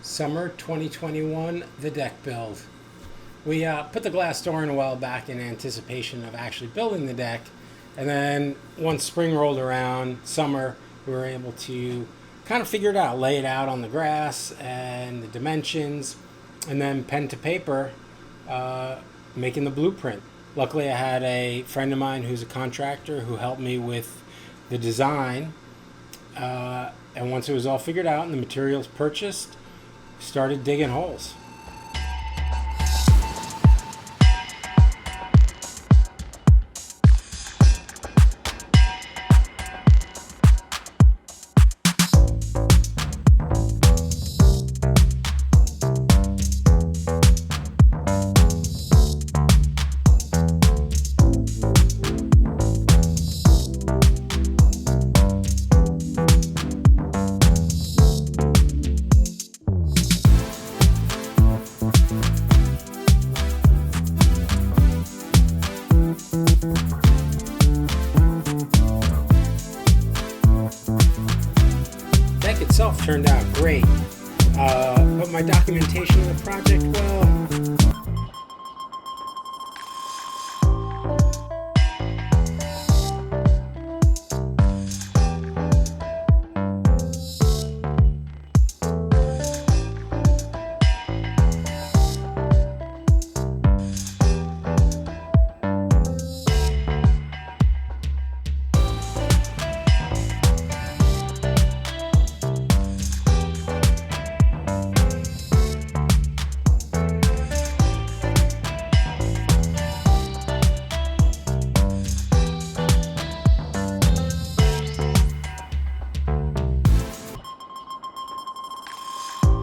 Summer 2021, the deck build. We put the glass door in a while back in anticipation of actually building the deck. And then once spring rolled around, summer, we were able to kind of figure it out, lay it out on the grass and the dimensions, and then pen to paper, making the blueprint. Luckily, I had a friend of mine who's a contractor who helped me with the design. And once it was all figured out and the materials purchased, started digging holes. Deck itself turned out great, but my documentation of the project, well,